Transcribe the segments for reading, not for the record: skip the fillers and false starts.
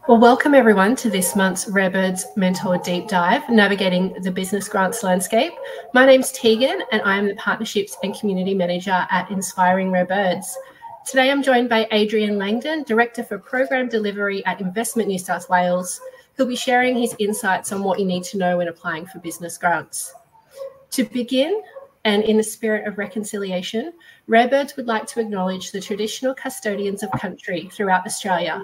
Well, welcome everyone to this month's Rare Birds Mentor Deep Dive, Navigating the Business Grants Landscape. My name's Tegan and I am the Partnerships and Community Manager at Inspiring Rare Birds. Today I'm joined by Adrian Langdon, Director for Program Delivery at Investment New South Wales, who'll be sharing his insights on what you need to know when applying for business grants. To begin, and in the spirit of reconciliation, Rare Birds would like to acknowledge the traditional custodians of country throughout Australia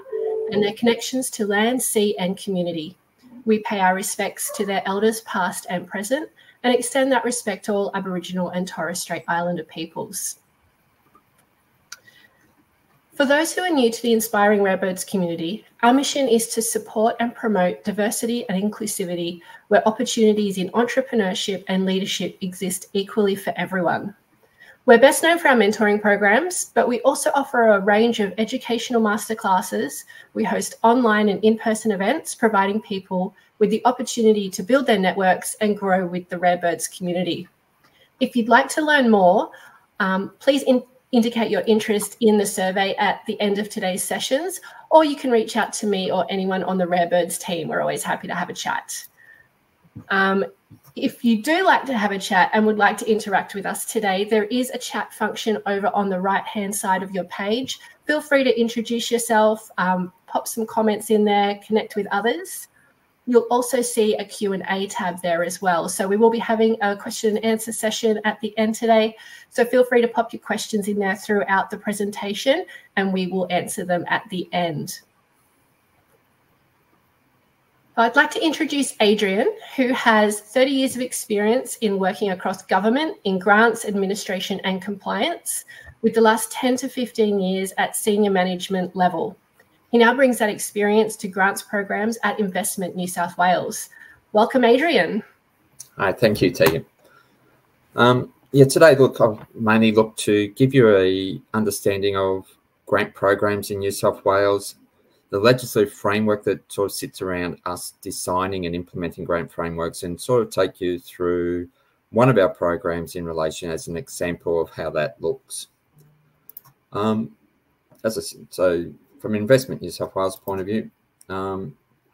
and their connections to land, sea and community. We pay our respects to their elders past and present and extend that respect to all Aboriginal and Torres Strait Islander peoples. For those who are new to the Inspiring Rare Birds community, our mission is to support and promote diversity and inclusivity where opportunities in entrepreneurship and leadership exist equally for everyone. We're best known for our mentoring programs, but we also offer a range of educational masterclasses. We host online and in-person events, providing people with the opportunity to build their networks and grow with the Rare Birds community. If you'd like to learn more, please indicate your interest in the survey at the end of today's sessions, or you can reach out to me or anyone on the Rare Birds team. We're always happy to have a chat. If you do like to have a chat and would like to interact with us today, there is a chat function over on the right-hand side of your page. Feel free to introduce yourself, pop some comments in there, connect with others. You'll also see a Q&A tab there as well. So we will be having a question and answer session at the end today. So feel free to pop your questions in there throughout the presentation and we will answer them at the end. I'd like to introduce Adrian, who has 30 years of experience in working across government in grants, administration and compliance, with the last 10 to 15 years at senior management level. He now brings that experience to grants programs at Investment New South Wales. Welcome, Adrian. Hi, thank you, Tegan. Today, I'll mainly look to give you an understanding of grant programs in New South Wales, the legislative framework that sort of sits around us designing and implementing grant frameworks, and sort of take you through one of our programs in relation as an example of how that looks. As I said, so from Investment New South Wales point of view,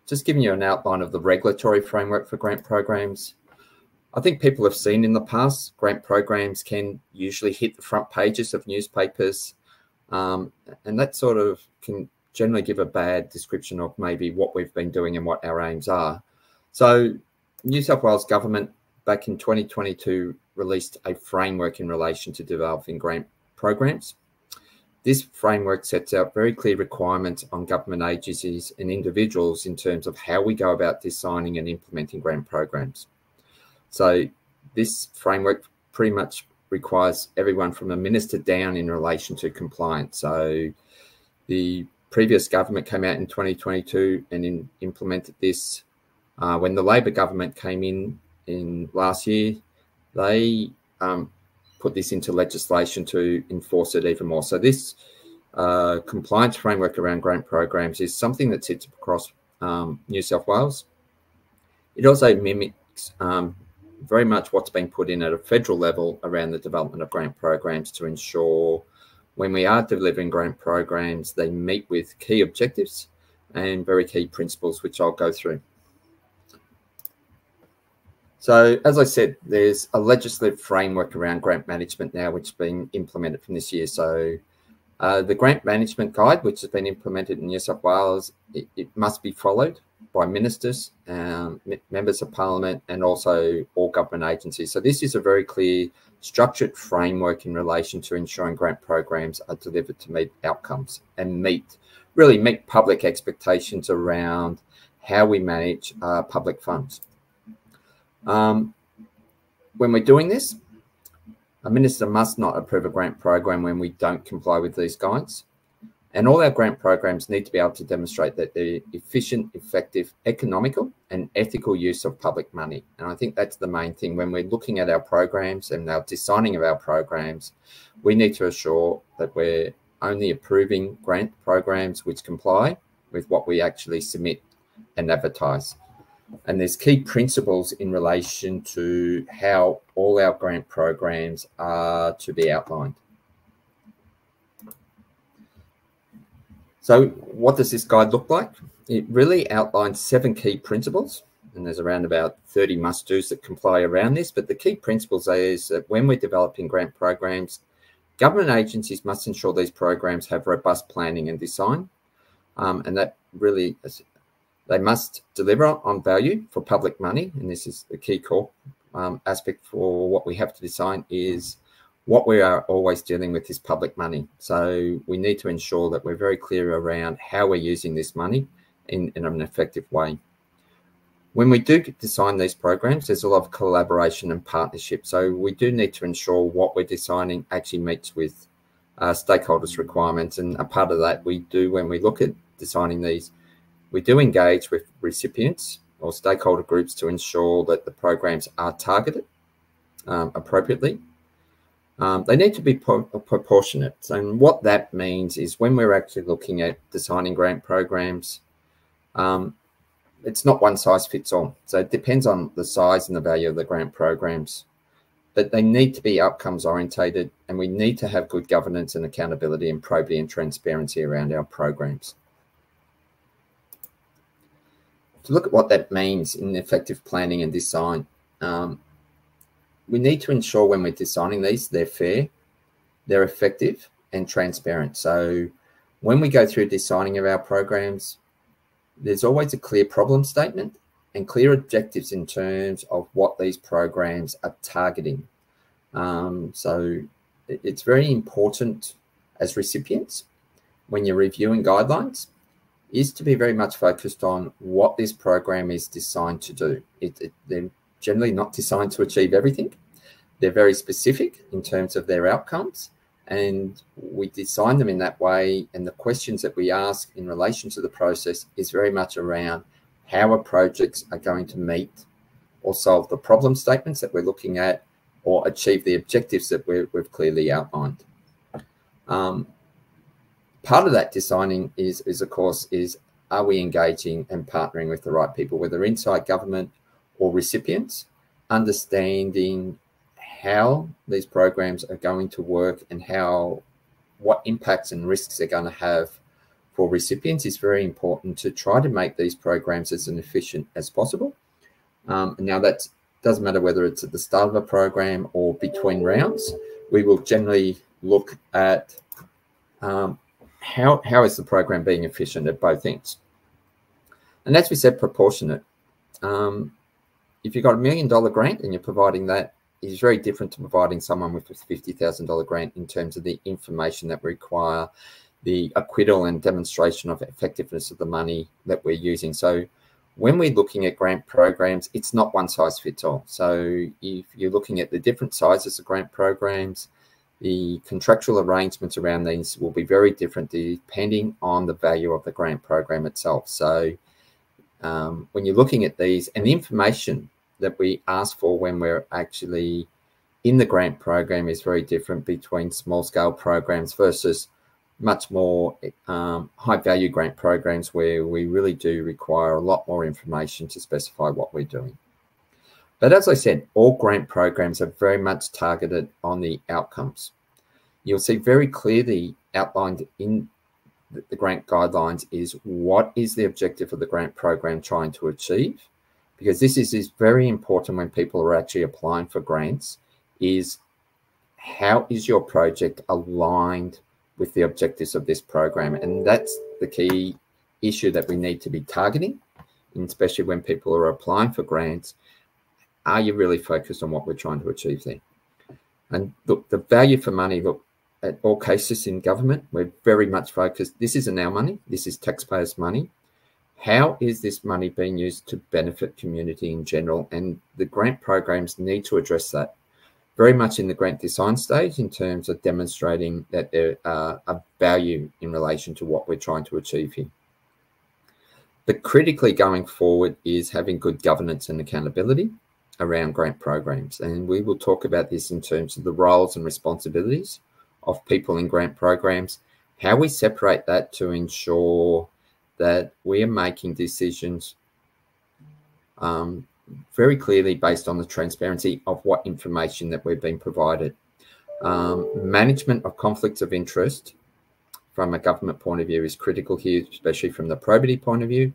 just giving you an outline of the regulatory framework for grant programs. I think people have seen in the past, grant programs can usually hit the front pages of newspapers, and that sort of can generally give a bad description of maybe what we've been doing and what our aims are. So New South Wales government back in 2022 released a framework in relation to developing grant programs. This framework sets out very clear requirements on government agencies and individuals in terms of how we go about designing and implementing grant programs. So this framework pretty much requires everyone from a minister down in relation to compliance. So the previous government came out in 2022 and implemented this. When the Labor government came in last year, they put this into legislation to enforce it even more. So this compliance framework around grant programs is something that sits across New South Wales. It also mimics very much what's been put in at a federal level around the development of grant programs to ensure when we are delivering grant programs, they meet with key objectives and very key principles, which I'll go through. So as I said, there's a legislative framework around grant management now, which has been implemented from this year. So the grant management guide, which has been implemented in New South Wales, it must be followed by ministers, members of parliament, and also all government agencies. So this is a very clear structured framework in relation to ensuring grant programs are delivered to meet outcomes and really meet public expectations around how we manage public funds. When we're doing this, a minister must not approve a grant program when we don't comply with these guides. And all our grant programs need to be able to demonstrate that they're efficient, effective, economical, and ethical use of public money. And I think that's the main thing. When we're looking at our programs and our designing of our programs, we need to assure that we're only approving grant programs which comply with what we actually submit and advertise. And there's key principles in relation to how all our grant programs are to be outlined. So what does this guide look like? It really outlines 7 key principles, and there's around about 30 must-dos that comply around this. But the key principles is that when we're developing grant programs, government agencies must ensure these programs have robust planning and design, and that really they must deliver on value for public money. And this is the key core aspect for what we have to design is what we are always dealing with is public money. So we need to ensure that we're very clear around how we're using this money in an effective way. When we do design these programs, there's a lot of collaboration and partnership. So we do need to ensure what we're designing actually meets with stakeholders' requirements. And a part of that we do when we look at designing these, we do engage with recipients or stakeholder groups to ensure that the programs are targeted appropriately. They need to be proportionate. And what that means is when we're actually looking at designing grant programs, it's not one size fits all. So it depends on the size and the value of the grant programs. But they need to be outcomes orientated, and we need to have good governance and accountability and probity and transparency around our programs. To look at what that means in effective planning and design, we need to ensure when we're designing these, they're fair, they're effective and transparent. So when we go through designing of our programs, there's always a clear problem statement and clear objectives in terms of what these programs are targeting. So it's very important as recipients, when you're reviewing guidelines, is to be very much focused on what this program is designed to do. They're generally not designed to achieve everything. They're very specific in terms of their outcomes, and we design them in that way. And the questions that we ask in relation to the process is very much around how our projects are going to meet or solve the problem statements that we're looking at or achieve the objectives that we've clearly outlined. Part of that designing is of course, are we engaging and partnering with the right people, whether inside government or recipients, understanding how these programs are going to work and what impacts and risks they're going to have for recipients is very important to try to make these programs as efficient as possible. Now that doesn't matter whether it's at the start of a program or between rounds. We will generally look at how is the program being efficient at both ends. And as we said, proportionate. If you've got $1 million grant and you're providing that, is very different to providing someone with a $50,000 grant in terms of the information that we require, the acquittal and demonstration of effectiveness of the money that we're using. So when we're looking at grant programs, it's not one size fits all. So if you're looking at the different sizes of grant programs, the contractual arrangements around these will be very different depending on the value of the grant program itself. So when you're looking at these, and the information that we ask for when we're actually in the grant program is very different between small scale programs versus much more high value grant programs where we really do require a lot more information to specify what we're doing. But as I said, all grant programs are very much targeted on the outcomes. You'll see very clearly outlined in the grant guidelines is what is the objective of the grant program trying to achieve, because this is very important when people are actually applying for grants, is how is your project aligned with the objectives of this program? And that's the key issue that we need to be targeting, and especially when people are applying for grants. Are you really focused on what we're trying to achieve there? And look, the value for money, look, at all cases in government, we're very much focused. This isn't our money. This is taxpayers' money. How is this money being used to benefit community in general? And the grant programs need to address that very much in the grant design stage in terms of demonstrating that there are a value in relation to what we're trying to achieve here. But critically going forward is having good governance and accountability around grant programs. And we will talk about this in terms of the roles and responsibilities of people in grant programs, how we separate that to ensure that we are making decisions very clearly based on the transparency of what information that we've been provided. Management of conflicts of interest from a government point of view is critical here, especially from the probity point of view,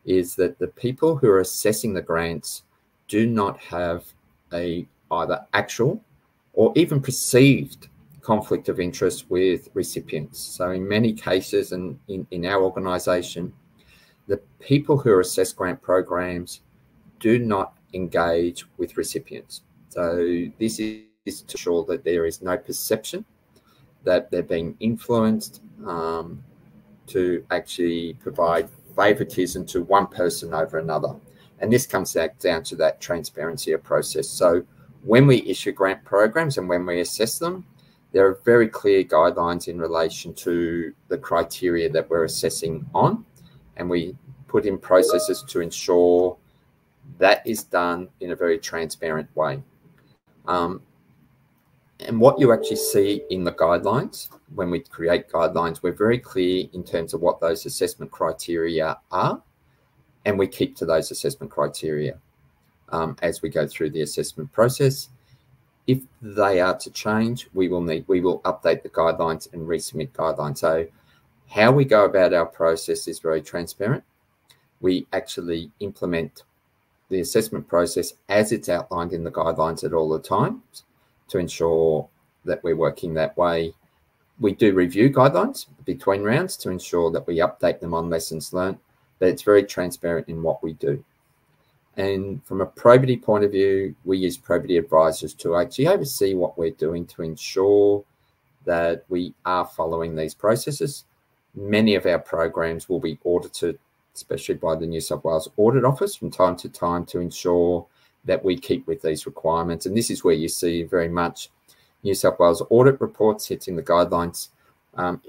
is that the people who are assessing the grants do not have a either actual or even perceived conflict of interest with recipients. So in many cases, and in our organisation, the people who are assessed grant programs do not engage with recipients. So this is to ensure that there is no perception that they're being influenced to actually provide favoritism to one person over another. And this comes down to that transparency of process. So when we issue grant programs and when we assess them, there are very clear guidelines in relation to the criteria that we're assessing on, and we put in processes to ensure that is done in a very transparent way. And what you actually see in the guidelines, when we create guidelines, we're very clear in terms of what those assessment criteria are, and we keep to those assessment criteria as we go through the assessment process. If they are to change, we will update the guidelines and resubmit guidelines. So how we go about our process is very transparent. We actually implement the assessment process as it's outlined in the guidelines at all the times to ensure that we're working that way. We do review guidelines between rounds to ensure that we update them on lessons learned, but it's very transparent in what we do. And from a probity point of view, we use probity advisors to actually oversee what we're doing to ensure that we are following these processes. Many of our programs will be audited, especially by the New South Wales Audit Office from time to time, to ensure that we keep with these requirements. And this is where you see very much New South Wales audit reports hitting the guidelines,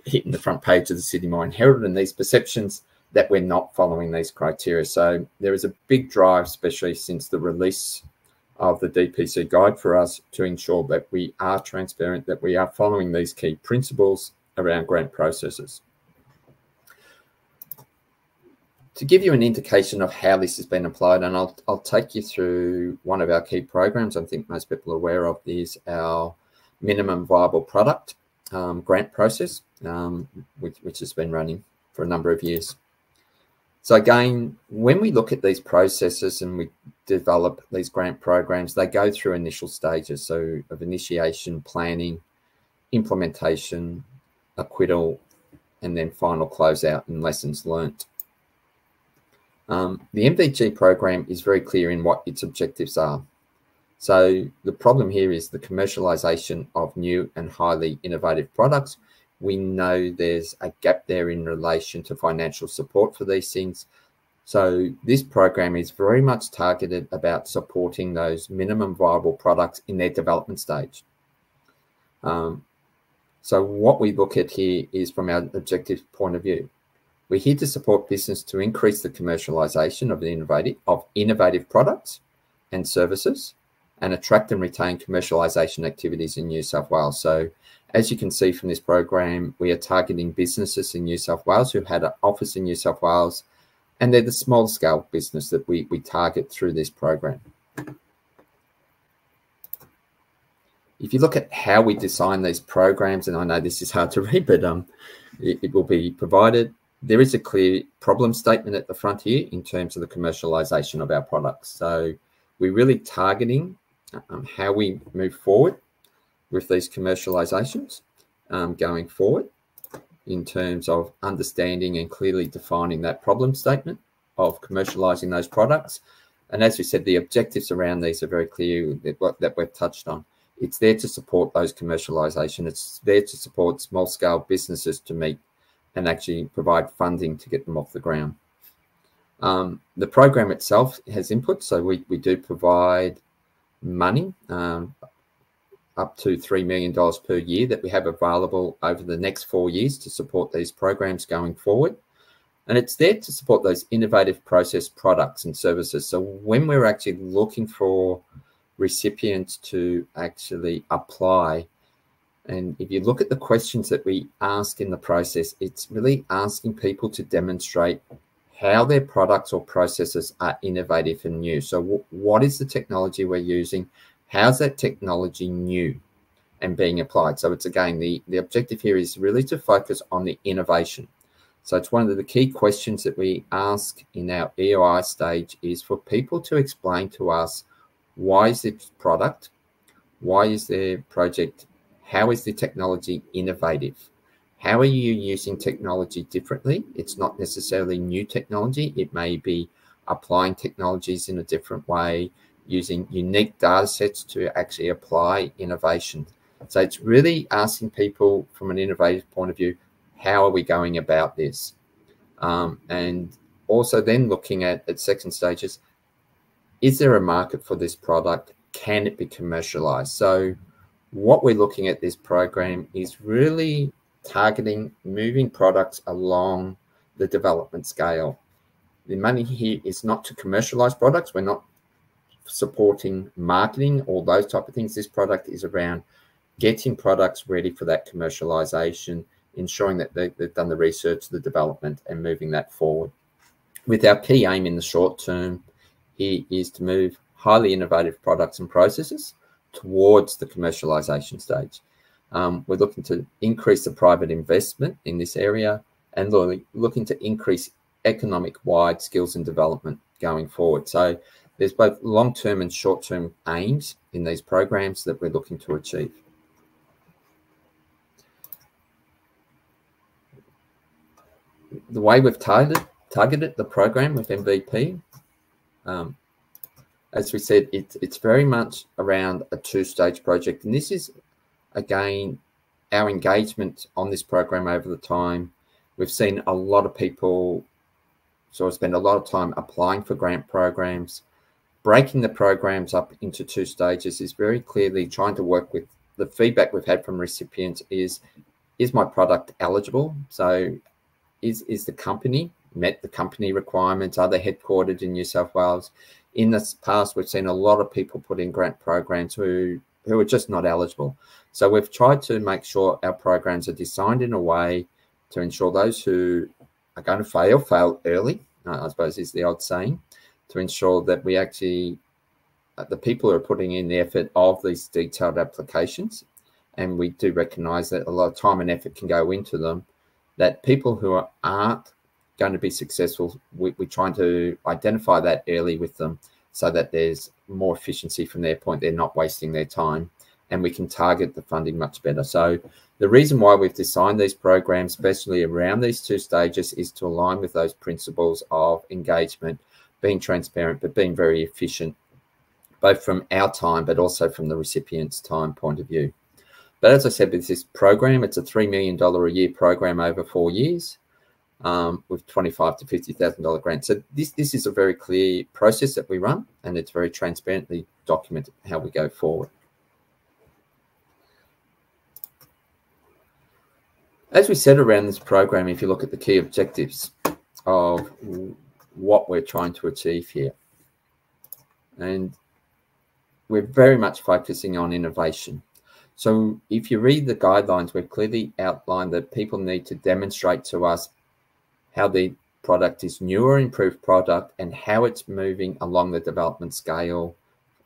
hitting the front page of the Sydney Morning Herald, and these perceptions that we're not following these criteria. So there is a big drive, especially since the release of the DPC guide, for us to ensure that we are transparent, that we are following these key principles around grant processes. To give you an indication of how this has been applied, and I'll take you through one of our key programs I think most people are aware of, is our minimum viable product grant process, which has been running for a number of years. So again, when we look at these processes and we develop these grant programs, they go through initial stages, so of initiation, planning, implementation, acquittal, and then final closeout and lessons learnt. The MVG program is very clear in what its objectives are. So the problem here is the commercialisation of new and highly innovative products. We know there's a gap there in relation to financial support for these things. So this program is very much targeted about supporting those minimum viable products in their development stage. So what we look at here is from our objective point of view. We're here to support business to increase the commercialisation of innovative products and services and attract and retain commercialisation activities in New South Wales. So as you can see from this program, we are targeting businesses in New South Wales who had an office in New South Wales, and they're the small scale business that we target through this program. If you look at how we design these programs, and I know this is hard to read, but it will be provided. There is a clear problem statement at the front here in terms of the commercialisation of our products. So we're really targeting how we move forward with these commercialisations going forward in terms of understanding and clearly defining that problem statement of commercialising those products. And as we said, the objectives around these are very clear that we've touched on. It's there to support those commercialisation. It's there to support small scale businesses to meet and actually provide funding to get them off the ground. The program itself has input, so we do provide money up to $3 million per year that we have available over the next 4 years to support these programs going forward. And it's there to support those innovative process products and services. So when we're actually looking for recipients to actually apply, and if you look at the questions that we ask in the process, it's really asking people to demonstrate how their products or processes are innovative and new. So what is the technology we're using? How's that technology new? and being applied. So it's, again, the objective here is really to focus on the innovation. So it's one of the key questions that we ask in our EOI stage is for people to explain to us, why is this product, why is their project, how is the technology innovative? How are you using technology differently? It's not necessarily new technology. It may be applying technologies in a different way, using unique data sets to actually apply innovation. So it's really asking people from an innovative point of view, how are we going about this? And also then looking at second stages, is there a market for this product? Can it be commercialized? So what we're looking at this program is really targeting moving products along the development scale. The money here is not to commercialize products. We're not supporting marketing or those type of things. This product is around getting products ready for that commercialization, ensuring that they've done the research, the development, and moving that forward. With our key aim in the short term here is to move highly innovative products and processes towards the commercialization stage. We're looking to increase the private investment in this area and looking to increase economic-wide skills and development going forward. So there's both long-term and short-term aims in these programs that we're looking to achieve. The way we've targeted the program with MVP, as we said, it's very much around a two-stage project. And this is, again, our engagement on this program over the time. We've seen a lot of people sort of spend a lot of time applying for grant programs. Breaking the programs up into two stages is very clearly trying to work with the feedback we've had from recipients is my product eligible? So is the company met the company requirements? Are they headquartered in New South Wales? In the past, we've seen a lot of people put in grant programs who are just not eligible. So we've tried to make sure our programs are designed in a way to ensure those who are going to fail early, I suppose is the old saying, to ensure that we actually, the people who are putting in the effort of these detailed applications, and we do recognise that a lot of time and effort can go into them, that people who aren't going to be successful, we're trying to identify that early with them so that there's more efficiency from their point. They're not wasting their time, and we can target the funding much better. So the reason why we've designed these programs, especially around these two stages, is to align with those principles of engagement, being transparent, but being very efficient, both from our time, but also from the recipient's time point of view. But as I said, with this program, it's a $3 million a year program over 4 years, with $25,000 to $50,000 grants. So this is a very clear process that we run, and it's very transparently documented how we go forward. As we said around this program, if you look at the key objectives of what we're trying to achieve here, and we're very much focusing on innovation. So if you read the guidelines, we've clearly outlined that people need to demonstrate to us how the product is new or improved product and how it's moving along the development scale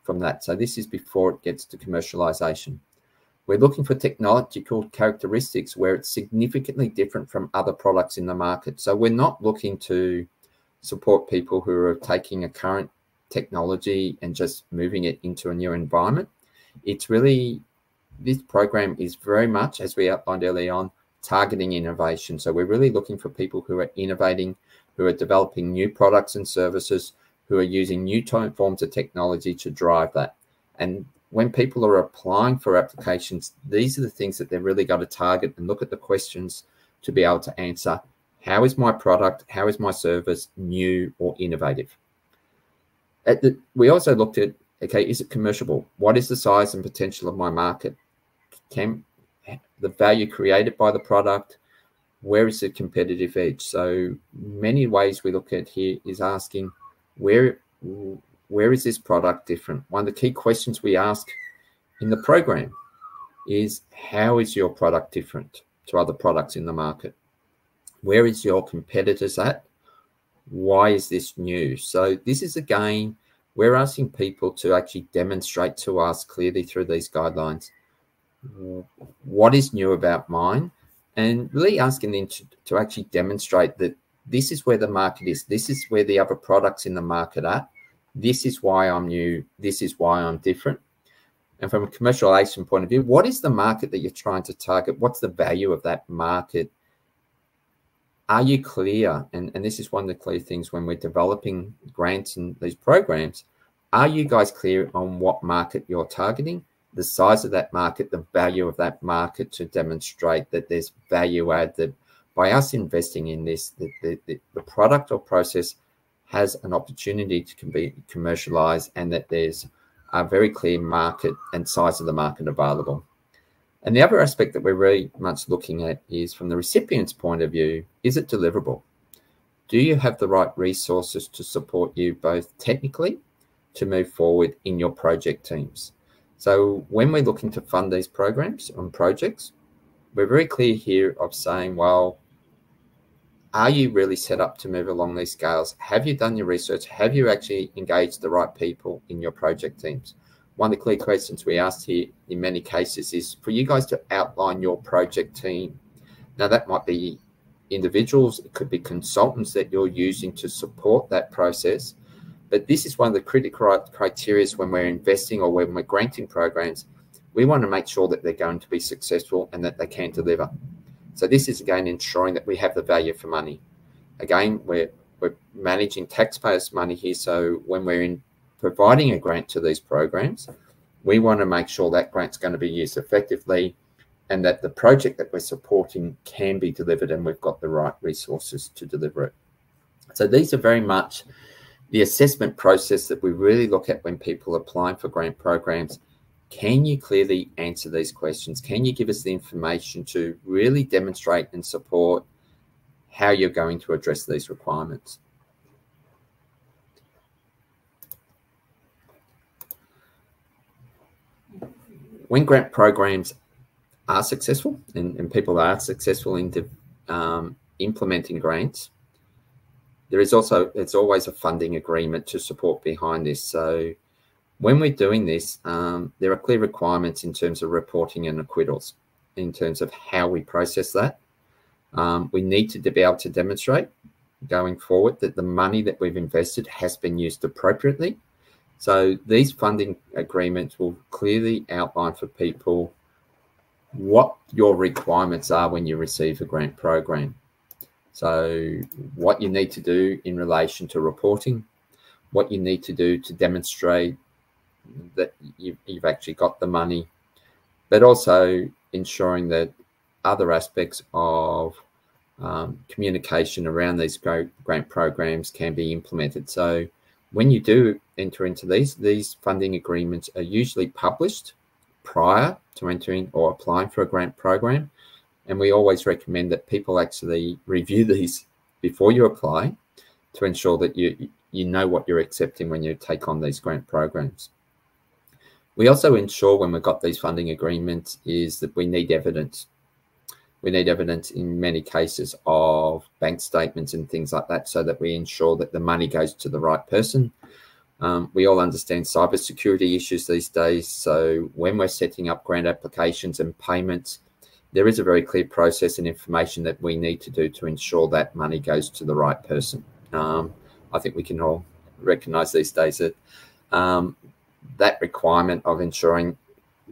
from that. So this is before it gets to commercialization. We're looking for technological characteristics where it's significantly different from other products in the market. So we're not looking to support people who are taking a current technology and just moving it into a new environment. It's really, this program is very much, as we outlined early on, targeting innovation. So we're really looking for people who are innovating, who are developing new products and services, who are using new forms of technology to drive that. And when people are applying for applications, these are the things that they've really got to target and look at the questions to be able to answer. How is my product, how is my service new or innovative? We also looked at, okay, is it commercial? What is the size and potential of my market? Can the value created by the product, where is the competitive edge? So many ways we look at here is asking where is this product different? One of the key questions we ask in the program is, how is your product different to other products in the market? Where is your competitors at? Why is this new? So this is, again, we're asking people to actually demonstrate to us clearly through these guidelines, what is new about mine, and really asking them to actually demonstrate that this is where the market is. This is where the other products in the market are. This is why I'm new. This is why I'm different. And from a commercialization point of view, what is the market that you're trying to target? What's the value of that market? Are you clear? And this is one of the clear things when we're developing grants and these programs. Are you guys clear on what market you're targeting, the size of that market, the value of that market, to demonstrate that there's value add, that by us investing in this, the product or process has an opportunity to be commercialized, and that there's a very clear market and size of the market available. And the other aspect that we're very much looking at is from the recipient's point of view, is it deliverable? Do you have the right resources to support you both technically to move forward in your project teams? So when we're looking to fund these programs and projects, we're very clear here of saying, well, are you really set up to move along these scales? Have you done your research? Have you actually engaged the right people in your project teams? One of the clear questions we asked here in many cases is for you guys to outline your project team. Now that might be individuals, it could be consultants that you're using to support that process. But this is one of the critical criteria when we're investing or when we're granting programs. We want to make sure that they're going to be successful and that they can deliver. So this is, again, ensuring that we have the value for money. Again, we're managing taxpayers' money here. So when we're providing a grant to these programs, we want to make sure that grant's going to be used effectively and that the project that we're supporting can be delivered and we've got the right resources to deliver it. So these are very much the assessment process that we really look at when people are applying for grant programs. Can you clearly answer these questions? Can you give us the information to really demonstrate and support how you're going to address these requirements? When grant programs are successful and people are successful in implementing grants, it's always a funding agreement to support behind this. So when we're doing this, there are clear requirements in terms of reporting and acquittals, in terms of how we process that. We need to be able to demonstrate going forward that the money that we've invested has been used appropriately. So these funding agreements will clearly outline for people what your requirements are when you receive a grant program. So what you need to do in relation to reporting, what you need to do to demonstrate that you've actually got the money, but also ensuring that other aspects of communication around these grant programs can be implemented. So when you do enter into these funding agreements are usually published prior to entering or applying for a grant program. And we always recommend that people actually review these before you apply to ensure that you know what you're accepting when you take on these grant programs. We also ensure when we've got these funding agreements is that we need evidence. We need evidence in many cases of bank statements and things like that so that we ensure that the money goes to the right person. We all understand cybersecurity issues these days. So when we're setting up grant applications and payments, there is a very clear process and information that we need to do to ensure that money goes to the right person. I think we can all recognize these days that that requirement of ensuring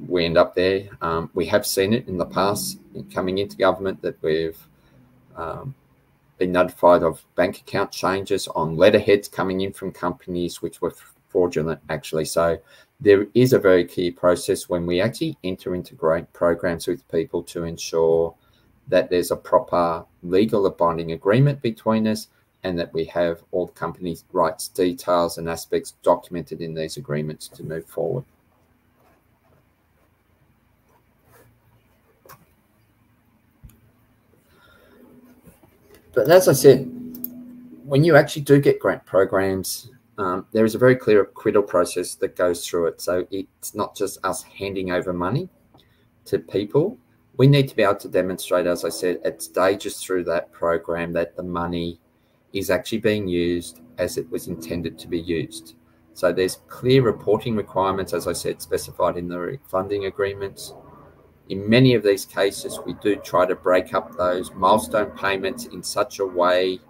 we end up there. We have seen it in the past coming into government that we've been notified of bank account changes on letterheads coming in from companies which were fraudulent actually. So there is a very key process when we actually enter into grant programs with people to ensure that there's a proper legal binding agreement between us and that we have all the company's rights, details and aspects documented in these agreements to move forward. But as I said, when you actually do get grant programs, there is a very clear acquittal process that goes through it. So it's not just us handing over money to people. We need to be able to demonstrate, as I said, at stages through that program that the money is actually being used as it was intended to be used. So there's clear reporting requirements, as I said, specified in the funding agreements. In many of these cases, we do try to break up those milestone payments in such a way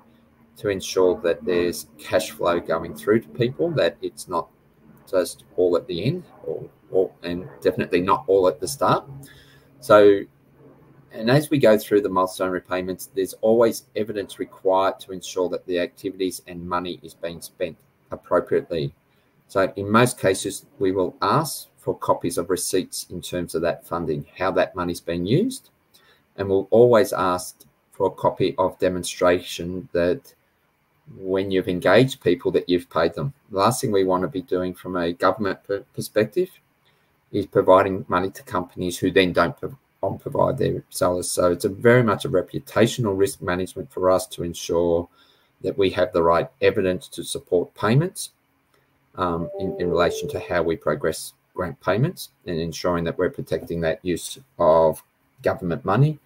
to ensure that there's cash flow going through to people, that it's not just all at the end, and definitely not all at the start. So, and as we go through the milestone repayments, there's always evidence required to ensure that the activities and money is being spent appropriately. So in most cases, we will ask for copies of receipts in terms of that funding, how that money's been used. And we'll always ask for a copy of demonstration that when you've engaged people, that you've paid them. The last thing we want to be doing from a government perspective is providing money to companies who then don't provide their sellers. So it's very much a reputational risk management for us to ensure that we have the right evidence to support payments in relation to how we progress grant payments, and ensuring that we're protecting that use of government money,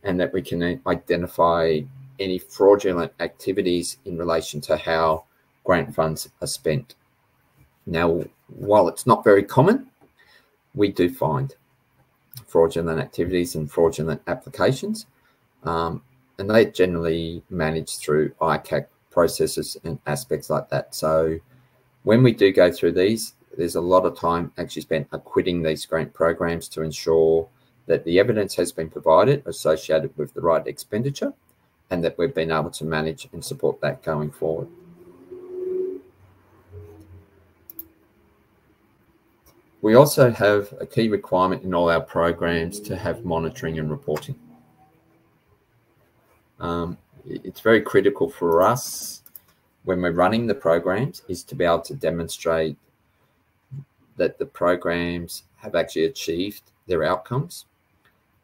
and that we can identify any fraudulent activities in relation to how grant funds are spent. Now, while it's not very common, we do find fraudulent activities and fraudulent applications, and they generally managed through ICAC processes and aspects like that. So when we do go through these, there's a lot of time actually spent acquitting these grant programs to ensure that the evidence has been provided associated with the right expenditure, and that we've been able to manage and support that going forward. We also have a key requirement in all our programs to have monitoring and reporting. It's very critical for us when we're running the programs is to be able to demonstrate that the programs have actually achieved their outcomes.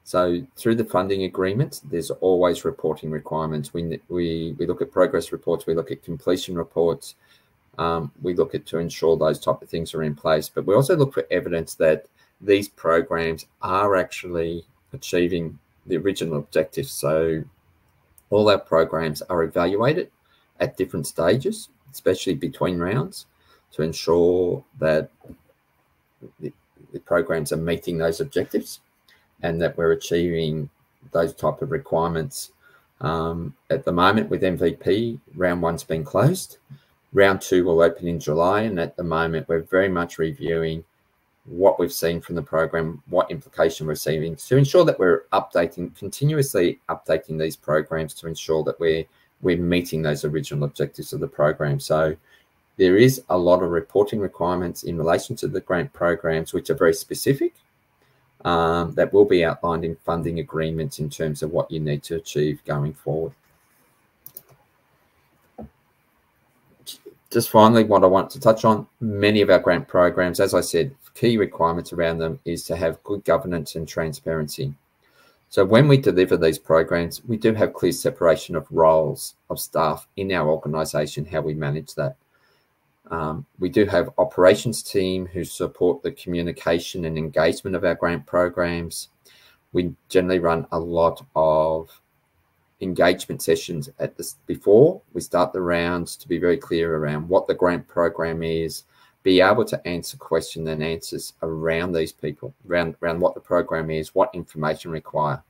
So through the funding agreements, there's always reporting requirements. We look at progress reports, we look at completion reports, we look at to ensure those type of things are in place. But we also look for evidence that these programs are actually achieving the original objectives. So all our programs are evaluated at different stages, especially between rounds, to ensure that the programs are meeting those objectives and that we're achieving those type of requirements. At the moment with MVP, round one's been closed. Round two will open in July, and at the moment we're very much reviewing what we've seen from the program, what implication we're receiving, to ensure that we're continuously updating these programs to ensure that we're meeting those original objectives of the program. So there is a lot of reporting requirements in relation to the grant programs, which are very specific, that will be outlined in funding agreements in terms of what you need to achieve going forward. Just finally, what I want to touch on, many of our grant programs, as I said, key requirements around them is to have good governance and transparency. So when we deliver these programs, we do have clear separation of roles of staff in our organisation, how we manage that. We do have operations team who support the communication and engagement of our grant programs. We generally run a lot of engagement sessions before we start the rounds to be very clear around what the grant program is, be able to answer question and answers around these people, around what the program is, what information require.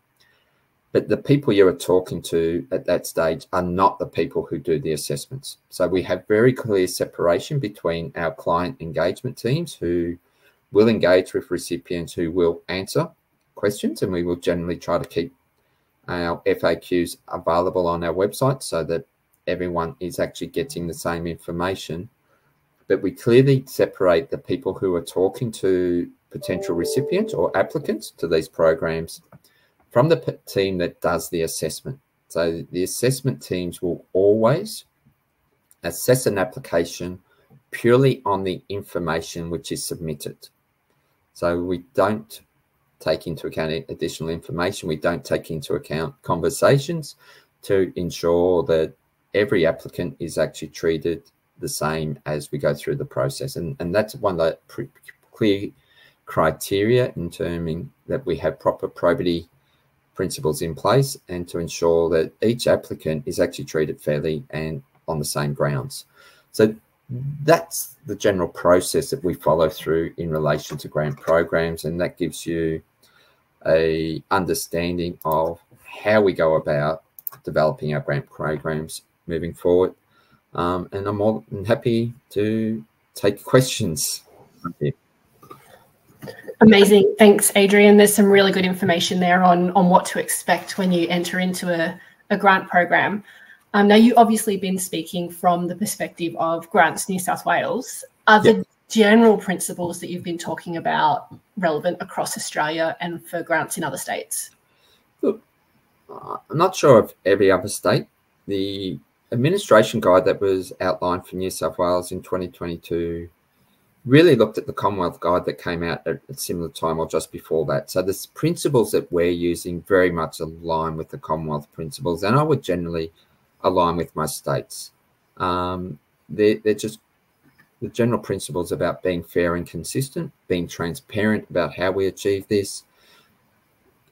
But the people you are talking to at that stage are not the people who do the assessments. So we have very clear separation between our client engagement teams who will engage with recipients who will answer questions, and we will generally try to keep our FAQs available on our website so that everyone is actually getting the same information. But we clearly separate the people who are talking to potential recipients or applicants to these programs from the team that does the assessment. So the assessment teams will always assess an application purely on the information which is submitted. So we don't take into account additional information. We don't take into account conversations to ensure that every applicant is actually treated the same as we go through the process. And that's one of the clear criteria in terms that we have proper probity principles in place, and to ensure that each applicant is actually treated fairly and on the same grounds. So that's the general process that we follow through in relation to grant programs, and that gives you a understanding of how we go about developing our grant programs moving forward. And I'm more than happy to take questions from here. Amazing. Thanks, Adrian. There's some really good information there on what to expect when you enter into a grant program. Now, you've obviously been speaking from the perspective of Grants New South Wales. Are the general principles that you've been talking about relevant across Australia and for grants in other states? Look, I'm not sure of every other state. The administration guide that was outlined for New South Wales in 2022 really looked at the Commonwealth Guide that came out at a similar time or just before that. So the principles that we're using very much align with the Commonwealth principles, and I would generally align with most states. They're just the general principles about being fair and consistent, being transparent about how we achieve this.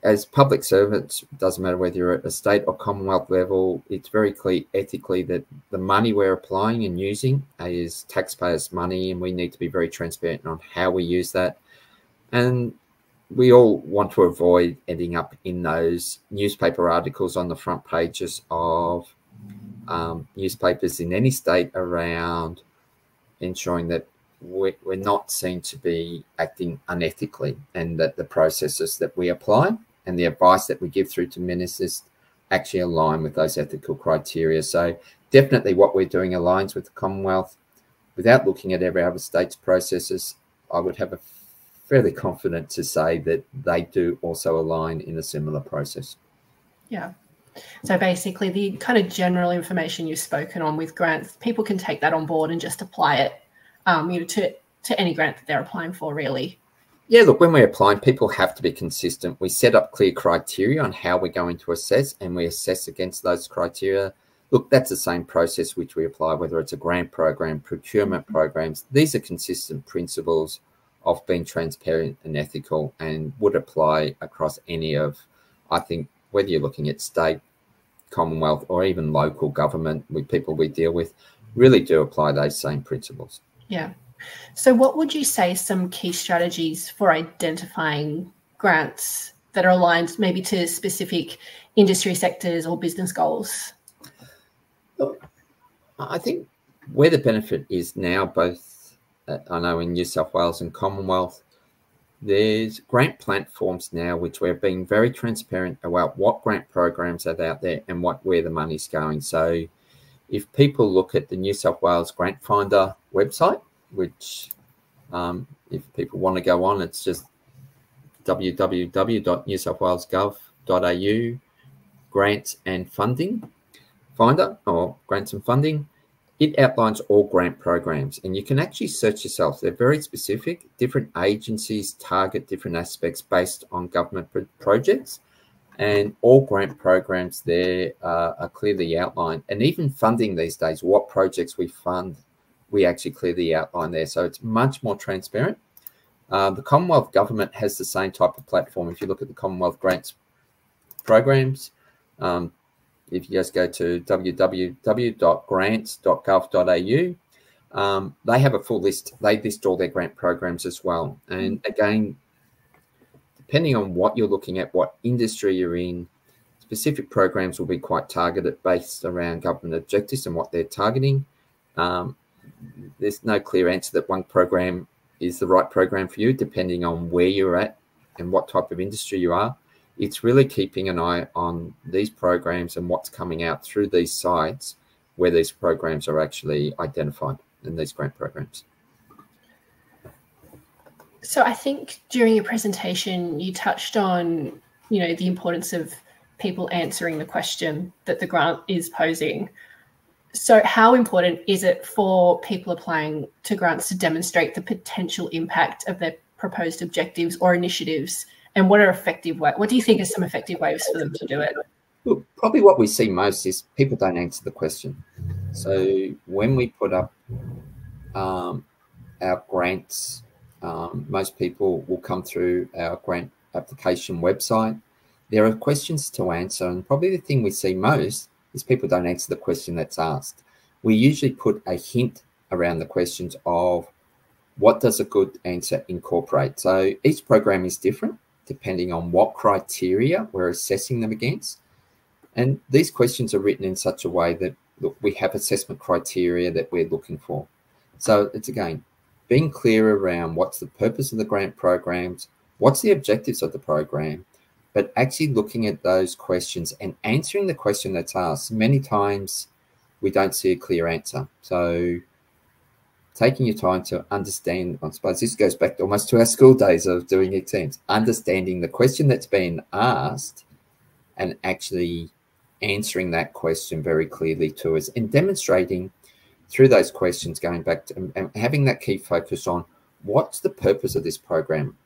As public servants, it doesn't matter whether you're at a state or Commonwealth level, it's very clear ethically that the money we're applying and using is taxpayers' money, and we need to be very transparent on how we use that. And we all want to avoid ending up in those newspaper articles on the front pages of newspapers in any state around ensuring that we're not seen to be acting unethically, and that the processes that we apply and the advice that we give through to ministers actually align with those ethical criteria. So definitely what we're doing aligns with the Commonwealth. Without looking at every other state's processes, I would have a fairly confident to say that they do also align in a similar process. Yeah. So basically the kind of general information you've spoken on with grants, people can take that on board and just apply it to any grant that they're applying for, really. Yeah, look, when we're applying, people have to be consistent. We set up clear criteria on how we're going to assess, and we assess against those criteria. Look, that's the same process which we apply, whether it's a grant program, procurement programs. These are consistent principles of being transparent and ethical, and would apply across any of, I think, whether you're looking at state, Commonwealth, or even local government, with people we deal with, really do apply those same principles. Yeah. So what would you say some key strategies for identifying grants that are aligned maybe to specific industry sectors or business goals? Look, I think where the benefit is now, both I know in New South Wales and Commonwealth, there's grant platforms now which we're being very transparent about what grant programs are out there and where the money's going. So if people look at the New South Wales Grant Finder website, which if people want to go on, it's just www.newsouthwalesgov.au grants and funding finder, or grants and funding. It outlines all grant programs, and you can actually search yourself. They're very specific. Different agencies target different aspects based on government projects, and all grant programs there are clearly outlined. And even funding these days, what projects we fund, we actually clearly outline there. So it's much more transparent. The Commonwealth Government has the same type of platform. If you look at the Commonwealth Grants programs, if you just go to www.grants.gov.au, they have a full list. They list all their grant programs as well. And again, depending on what you're looking at, what industry you're in, specific programs will be quite targeted based around government objectives and what they're targeting. There's no clear answer that one program is the right program for you, depending on where you're at and what type of industry you are. It's really keeping an eye on these programs and what's coming out through these sites where these programs are actually identified in these grant programs. So I think during your presentation, you touched on, the importance of people answering the question that the grant is posing. So how important is it for people applying to grants to demonstrate the potential impact of their proposed objectives or initiatives? And what are effective ways? What do you think are some effective ways for them to do it? Well, probably what we see most is people don't answer the question. So when we put up our grants, most people will come through our grant application website. There are questions to answer, and probably the thing we see most is people don't answer the question that's asked. We usually put a hint around the questions of what does a good answer incorporate. So each program is different depending on what criteria we're assessing them against. And these questions are written in such a way that, look, we have assessment criteria that we're looking for. So it's, again, being clear around what's the purpose of the grant programs, what's the objectives of the program, but actually looking at those questions and answering the question that's asked. Many times we don't see a clear answer. So taking your time to understand, I suppose this goes back almost to our school days of doing exams, understanding the question that's been asked and actually answering that question very clearly to us, and demonstrating through those questions, going back to and having that key focus on what's the purpose of this program,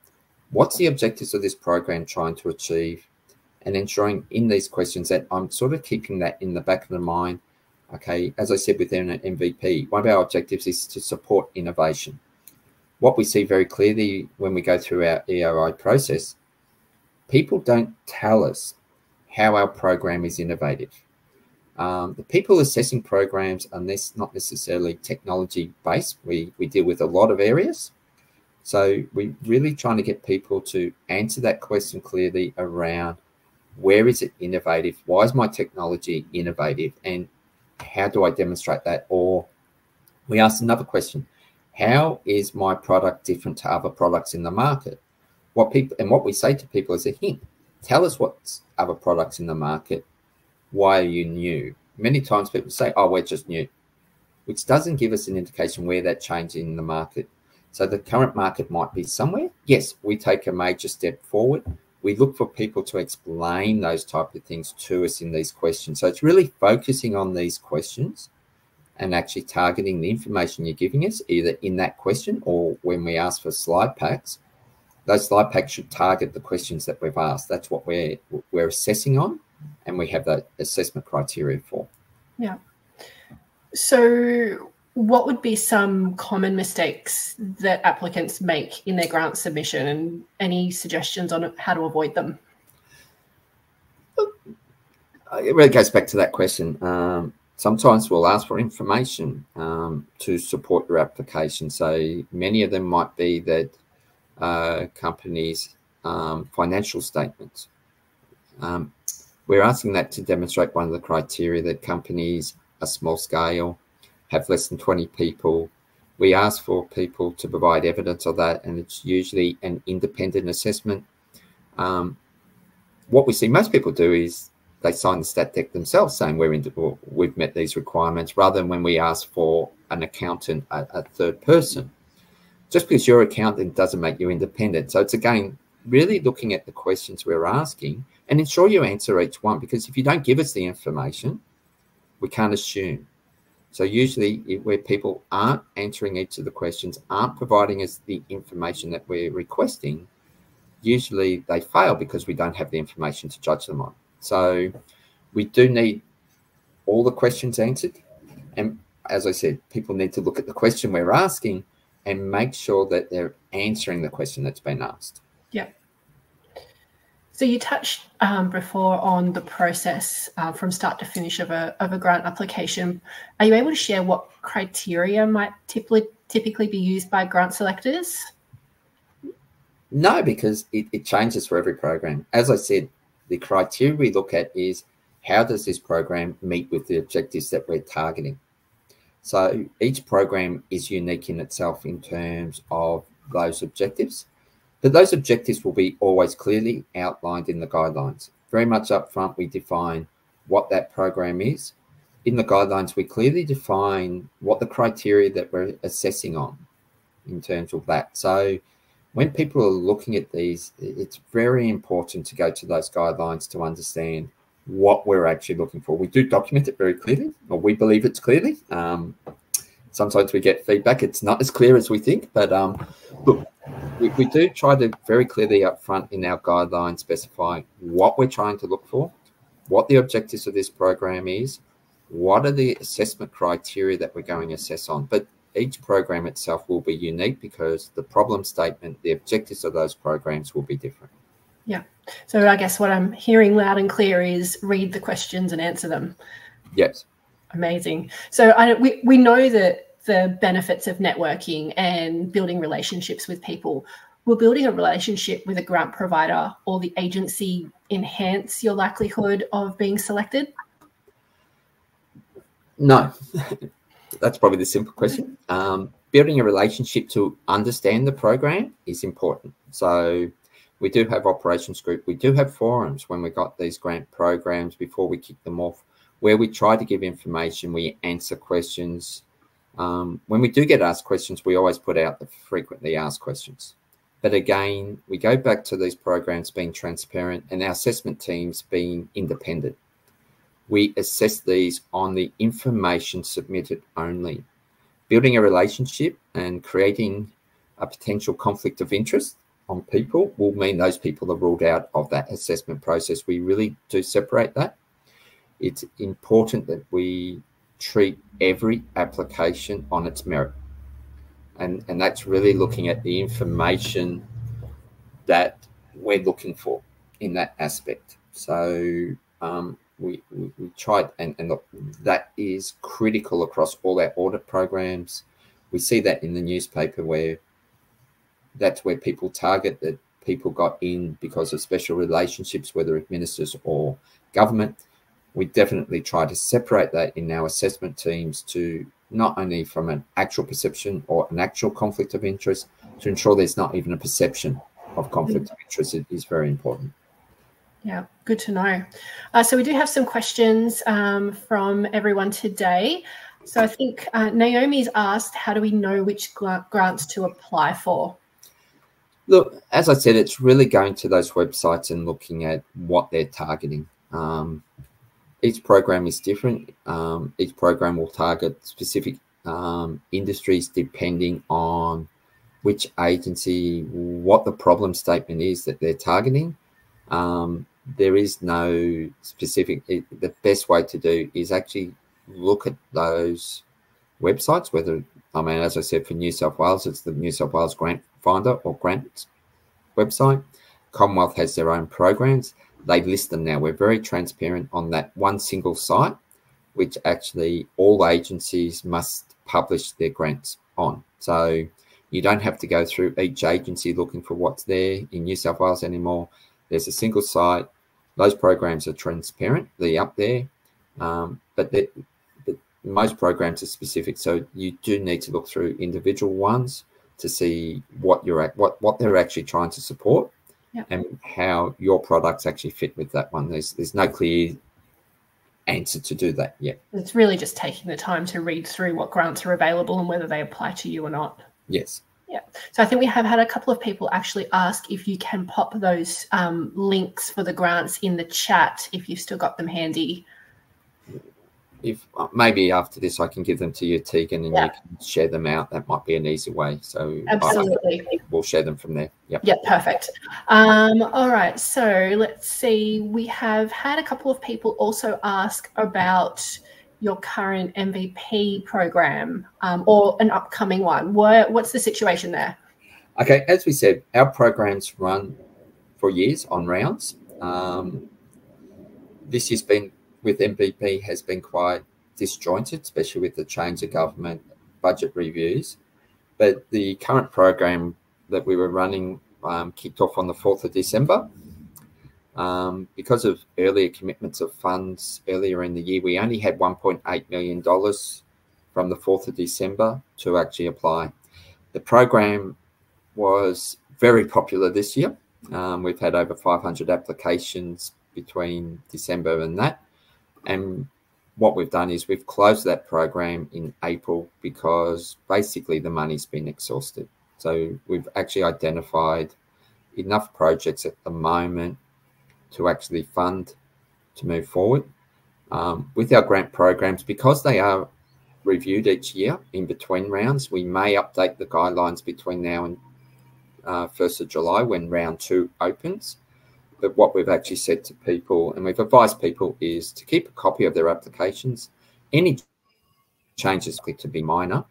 what's the objectives of this program trying to achieve, and ensuring in these questions that I'm sort of keeping that in the back of the mind. Okay, as I said within an MVP, one of our objectives is to support innovation. What we see very clearly when we go through our EOI process, people don't tell us how our program is innovative. The people assessing programs are not necessarily technology based. We deal with a lot of areas. So we're really trying to get people to answer that question clearly around where is it innovative? Why is my technology innovative? And how do I demonstrate that? Or we ask another question, how is my product different to other products in the market? What we say to people is a hint. Tell us what's other products in the market. Why are you new? Many times people say, oh, we're just new, which doesn't give us an indication where that change in the market. So the current market might be somewhere. Yes, we take a major step forward. We look for people to explain those type of things to us in these questions. So it's really focusing on these questions and actually targeting the information you're giving us, either in that question or when we ask for slide packs. Those slide packs should target the questions that we've asked. That's what we're assessing on, and we have that assessment criteria for. Yeah. So what would be some common mistakes that applicants make in their grant submission, and any suggestions on how to avoid them? It really goes back to that question. Sometimes we'll ask for information to support your application. So many of them might be that companies' financial statements. We're asking that to demonstrate one of the criteria that companies are small scale, have less than 20 people. We ask for people to provide evidence of that, and it's usually an independent assessment. What we see most people do is they sign the stat deck themselves saying we've met these requirements, rather than when we ask for an accountant, a third person. Just because you're accountant doesn't make you independent. So it's, again, really looking at the questions we're asking and ensure you answer each one, because if you don't give us the information, we can't assume. So usually where people aren't answering each of the questions, aren't providing us the information that we're requesting, usually they fail because we don't have the information to judge them on. So we do need all the questions answered. And as I said, people need to look at the question we're asking and make sure that they're answering the question that's been asked. Yeah. So you touched before on the process from start to finish of a grant application. Are you able to share what criteria might typically be used by grant selectors? No, because it changes for every program. As I said, the criteria we look at is how does this program meet with the objectives that we're targeting? So each program is unique in itself in terms of those objectives, but those objectives will be always clearly outlined in the guidelines. Very much up front, we define what that program is. In the guidelines, we clearly define what the criteria that we're assessing on in terms of that. So when people are looking at these, it's very important to go to those guidelines to understand what we're actually looking for. We do document it very clearly, or we believe it's clearly. Sometimes we get feedback it's not as clear as we think, but look, we do try to very clearly up front in our guidelines specify what we're trying to look for, what the objectives of this program is, what are the assessment criteria that we're going to assess on. But each program itself will be unique because the problem statement, the objectives of those programs will be different. Yeah. So I guess what I'm hearing loud and clear is read the questions and answer them. Yes. Amazing. So we know that the benefits of networking and building relationships with people. will building a relationship with a grant provider or the agency enhance your likelihood of being selected? No, that's probably the simple question. Building a relationship to understand the program is important. So we do have operations group. We do have forums when we got these grant programs before we kick them off, where we try to give information, we answer questions. When we do get asked questions, we always put out the frequently asked questions. But again, we go back to these programs being transparent and our assessment teams being independent. We assess these on the information submitted only. Building a relationship and creating a potential conflict of interest on people will mean those people are ruled out of that assessment process. We really do separate that. It's important that we treat every application on its merit. And that's really looking at the information that we're looking for in that aspect. So we tried, and look, that is critical across all our audit programs. We see that in the newspaper where that's where people target that people got in because of special relationships, whether it's ministers or government. We definitely try to separate that in our assessment teams to not only from an actual perception or an actual conflict of interest, to ensure there's not even a perception of conflict of interest. It is very important. Yeah, good to know. So we do have some questions from everyone today. So I think Naomi's asked, how do we know which grants to apply for? Look, as I said, it's really going to those websites and looking at what they're targeting. Each program is different. Each program will target specific industries depending on which agency, what the problem statement is that they're targeting. There is no specific, the best way to do is actually look at those websites, whether, I mean, as I said, for New South Wales, it's the New South Wales Grant Finder or Grants website. Commonwealth has their own programs. They list them now. We're very transparent on that one single site, which actually all agencies must publish their grants on. So you don't have to go through each agency looking for what's there in New South Wales anymore. There's a single site. Those programs are transparent. They're up there. But most programs are specific. So you do need to look through individual ones to see what they're actually trying to support. Yep. And how your products actually fit with that one. There's no clear answer to do that yet. It's really just taking the time to read through what grants are available and whether they apply to you or not. Yes. Yeah. So I think we have had a couple of people actually ask if you can pop those links for the grants in the chat if you've still got them handy. If maybe after this I can give them to you, Tegan, and you can share them out. That might be an easy way. So absolutely, we'll share them from there. Yep. Yeah, perfect. All right. So let's see. We have had a couple of people also ask about your current MVP program or an upcoming one. What's the situation there? Okay, as we said, our programs run for years on rounds. This has been with MVP has been quite disjointed, especially with the change of government budget reviews. But the current program that we were running kicked off on the 4th of December. Because of earlier commitments of funds earlier in the year, we only had $1.8 million from the 4th of December to actually apply. The program was very popular this year. We've had over 500 applications between December and that. And what we've done is we've closed that program in April because basically the money's been exhausted. So we've actually identified enough projects at the moment to actually fund to move forward. With our grant programs, because they are reviewed each year in between rounds, we may update the guidelines between now and 1st of July when round 2 opens. But what we've actually said to people, and we've advised people, is to keep a copy of their applications. Any changes to be minor.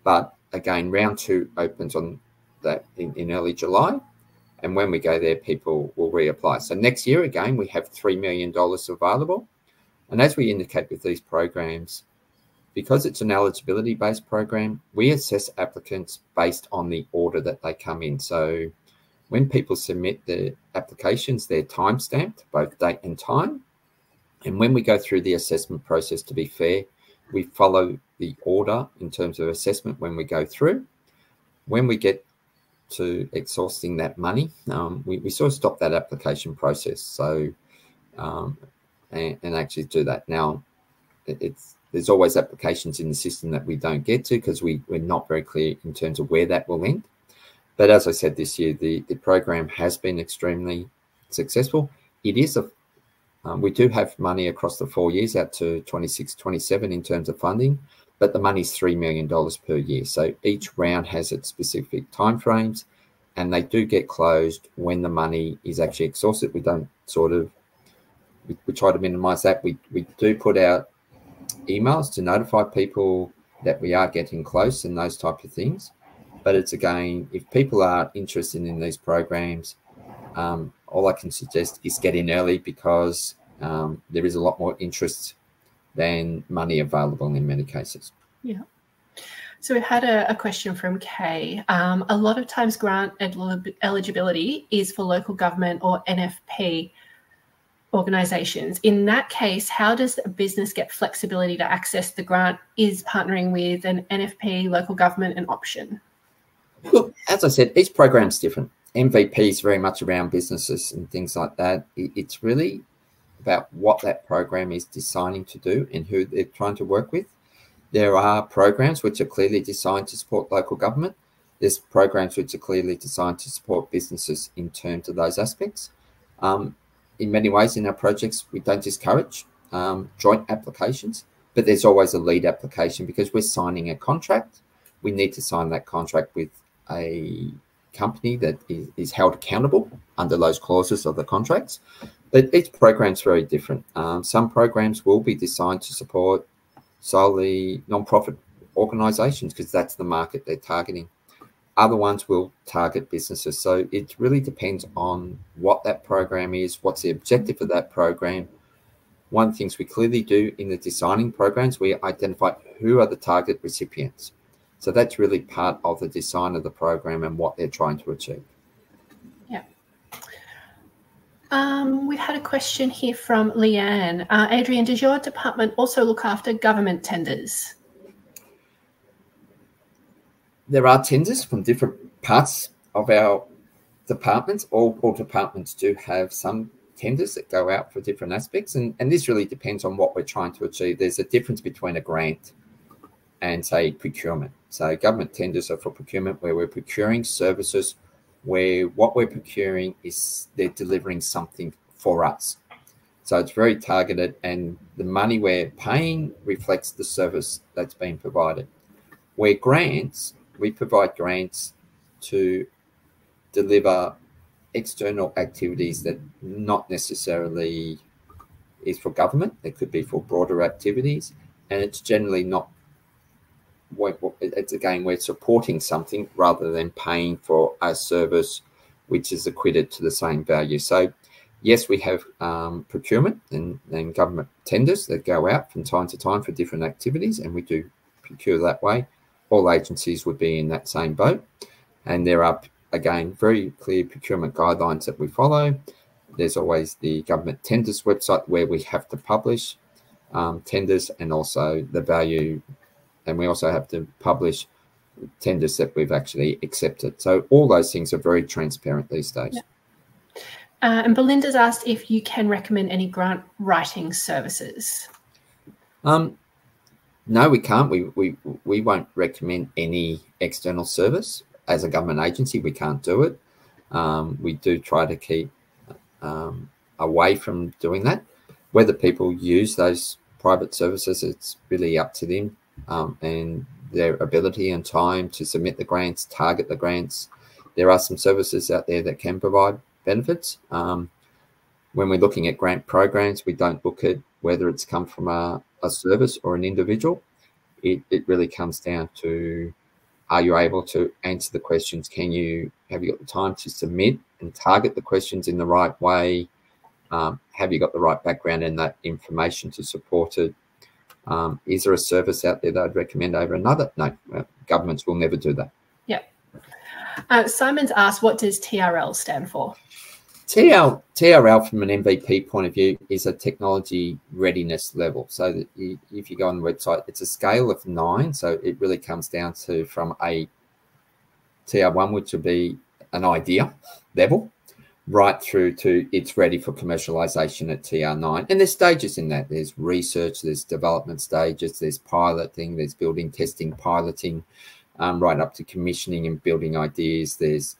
But again, round 2 opens on that in early July. And when we go there, people will reapply. So next year, again, we have $3 million available. And as we indicate with these programs, because it's an eligibility-based program, we assess applicants based on the order that they come in. So when people submit their applications, they're time-stamped, both date and time. And when we go through the assessment process, to be fair, we follow the order in terms of assessment when we go through. When we get to exhausting that money, we sort of stop that application process. So, and actually do that. Now, there's always applications in the system that we don't get to because we're not very clear in terms of where that will end. But as I said, this year, the program has been extremely successful. It is we do have money across the 4 years out to 26, 27 in terms of funding, but the money's $3 million per year. So each round has its specific timeframes, and they do get closed when the money is actually exhausted. We don't we try to minimize that. We do put out emails to notify people that we are getting close and those type of things. But it's, again, if people are interested in these programs, all I can suggest is get in early, because there is a lot more interest than money available in many cases. Yeah. So we've had a question from Kay. A lot of times grant eligibility is for local government or NFP organisations. In that case, how does a business get flexibility to access the grant? Is partnering with an NFP, local government, an option? Look, as I said, each program's different. MVP is very much around businesses and things like that. It's really about what that program is designing to do and who they're trying to work with. There are programs which are clearly designed to support local government. There's programs which are clearly designed to support businesses in terms of those aspects. In many ways, in our projects, we don't discourage joint applications, but there's always a lead application, because we're signing a contract. We need to sign that contract with a company that is held accountable under those clauses of the contracts. But each program is very different. Some programs will be designed to support solely non-profit organisations, because that's the market they're targeting. Other ones will target businesses. So it really depends on what that program is, what's the objective of that program. One of the things we clearly do in the designing programs, we identify who are the target recipients. So that's really part of the design of the program and what they're trying to achieve. Yeah. We've had a question here from Leanne. Adrian, does your department also look after government tenders? There are tenders from different parts of our departments. All departments do have some tenders that go out for different aspects, and this really depends on what we're trying to achieve. There's a difference between a grant and, say, procurement. So government tenders are for procurement, where we're procuring services, where what we're procuring is they're delivering something for us. So it's very targeted, and the money we're paying reflects the service that's being provided. Where grants, we provide grants to deliver external activities that not necessarily is for government. It could be for broader activities, and it's generally not. It's, again, we're supporting something rather than paying for a service which is equated to the same value. So yes, we have procurement and government tenders that go out from time to time for different activities, and we do procure that way. All agencies would be in that same boat, and there are, again, very clear procurement guidelines that we follow. There's always the government tenders website where we have to publish tenders, and also the value, and we also have to publish tenders that we've actually accepted. So all those things are very transparent these days. Yeah. And Belinda's asked if you can recommend any grant writing services. No, we can't. We won't recommend any external service. As a government agency, we can't do it. We do try to keep away from doing that. Whether people use those private services, it's really up to them and their ability and time to submit the grants, target the grants. There are some services out there that can provide benefits. When we're looking at grant programs, we don't look at whether it's come from a service or an individual. It really comes down to, are you able to answer the questions? Have you got the time to submit and target the questions in the right way? Have you got the right background and that information to support it? Is there a service out there that I'd recommend over another? No, governments will never do that. Yeah. Simon's asked, what does TRL stand for? TRL from an MVP point of view is a technology readiness level. So that if you go on the website, it's a scale of 9. So it really comes down to from a TR1, which would be an idea level, right through to it's ready for commercialization at TR9. And there's stages in that. There's research, there's development stages, there's piloting, there's building, testing, piloting, right up to commissioning and building ideas. There's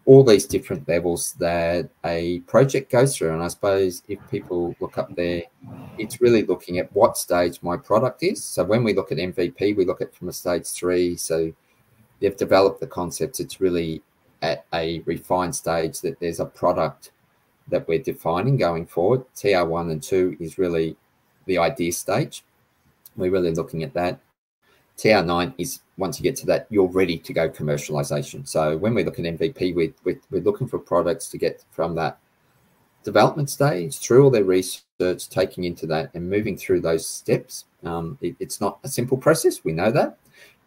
all these different levels that a project goes through. And I suppose if people look up there, it's really looking at what stage my product is. So when we look at MVP, we look at from a stage 3. So they've developed the concepts. It's really at a refined stage that there's a product that we're defining going forward. TR1 and 2 is really the idea stage. We're really looking at that. TR9 is once you get to that, you're ready to go commercialization. So when we look at MVP, we're looking for products to get from that development stage through all their research, taking into that and moving through those steps. It's not a simple process. We know that.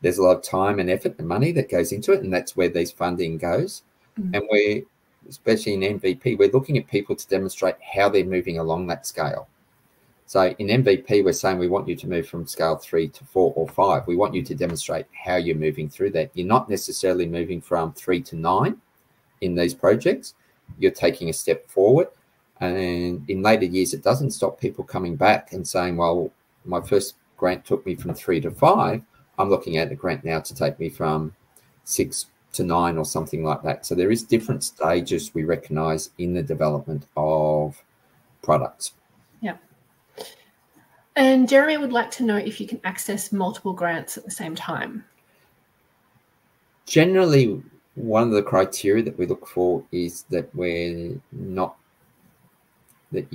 There's a lot of time and effort and money that goes into it, and that's where these funding goes. And we're, especially in MVP, we're looking at people to demonstrate how they're moving along that scale. So in MVP, we're saying we want you to move from scale 3 to 4 or 5. We want you to demonstrate how you're moving through that. You're not necessarily moving from 3 to 9 in these projects. You're taking a step forward. And in later years, it doesn't stop people coming back and saying, well, my first grant took me from 3 to 5. I'm looking at a grant now to take me from 6 to 9 or something like that. So there is different stages we recognize in the development of products. Yeah. And Jeremy would like to know if you can access multiple grants at the same time. Generally, one of the criteria that we look for is that we're not, that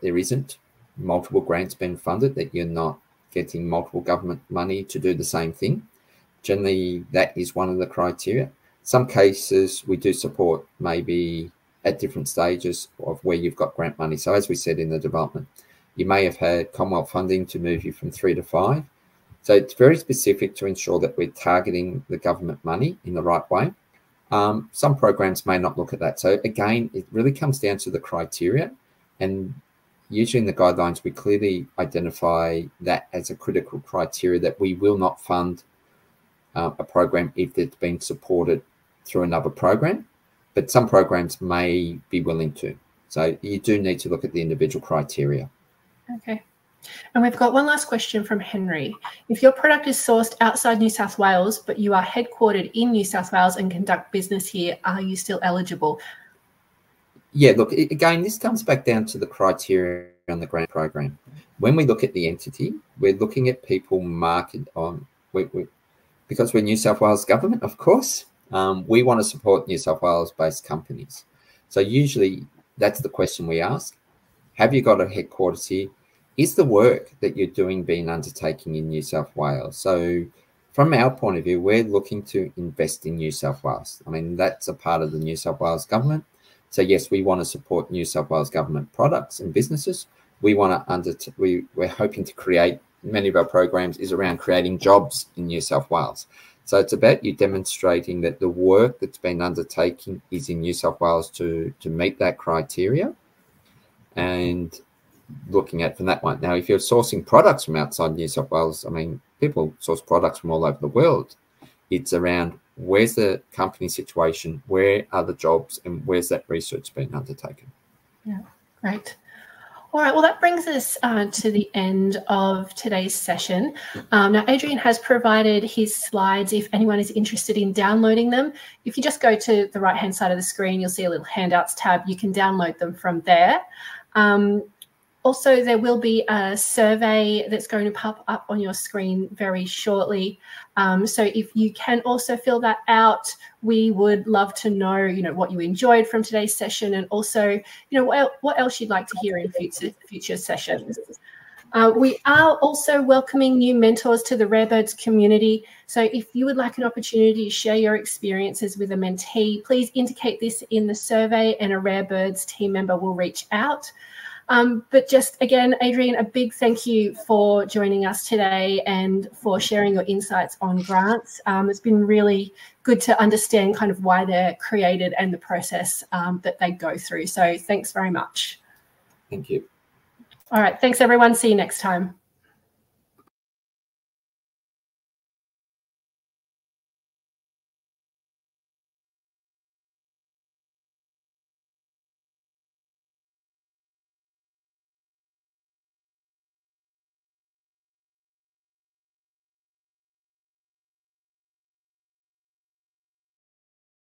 there isn't multiple grants being funded, that you're not getting multiple government money to do the same thing. Generally, that is one of the criteria. Some cases we do support maybe at different stages of where you've got grant money. So as we said in the development, you may have had Commonwealth funding to move you from 3 to 5. So it's very specific to ensure that we're targeting the government money in the right way. Some programs may not look at that. So again, it really comes down to the criteria, and usually in the guidelines, we clearly identify that as a critical criteria that we will not fund a program if it's been supported through another program, but some programs may be willing to. So you do need to look at the individual criteria. Okay. And we've got one last question from Henry. If your product is sourced outside New South Wales, but you are headquartered in New South Wales and conduct business here, are you still eligible? Yeah, look, again, this comes back down to the criteria on the grant program. When we look at the entity, we're looking at people market on, because we're New South Wales government, of course, we want to support New South Wales-based companies. So usually that's the question we ask. Have you got a headquarters here? Is the work that you're doing being undertaken in New South Wales? So from our point of view, we're looking to invest in New South Wales. I mean, that's a part of the New South Wales government. So yes, we want to support New South Wales government products and businesses. We want to we're hoping to create, many of our programs is around creating jobs in New South Wales. So it's about you demonstrating that the work that's been undertaken is in New South Wales to meet that criteria, and looking at from that one. Now, if you're sourcing products from outside New South Wales, I mean, people source products from all over the world. It's around where's the company situation, where are the jobs, and where's that research being undertaken. Yeah, great. All right, well, that brings us to the end of today's session. Now, Adrian has provided his slides if anyone is interested in downloading them. If you just go to the right-hand side of the screen, you'll see a little handouts tab. You can download them from there. Also, there will be a survey that's going to pop up on your screen very shortly. So if you can also fill that out, we would love to know, what you enjoyed from today's session, and also, what else you'd like to hear in future sessions. We are also welcoming new mentors to the Rarebirds community. So if you would like an opportunity to share your experiences with a mentee, please indicate this in the survey and a Rarebirds team member will reach out. But just again, Adrian, a big thank you for joining us today and for sharing your insights on grants. It's been really good to understand kind of why they're created and the process that they go through. So thanks very much. Thank you. All right. Thanks, everyone. See you next time.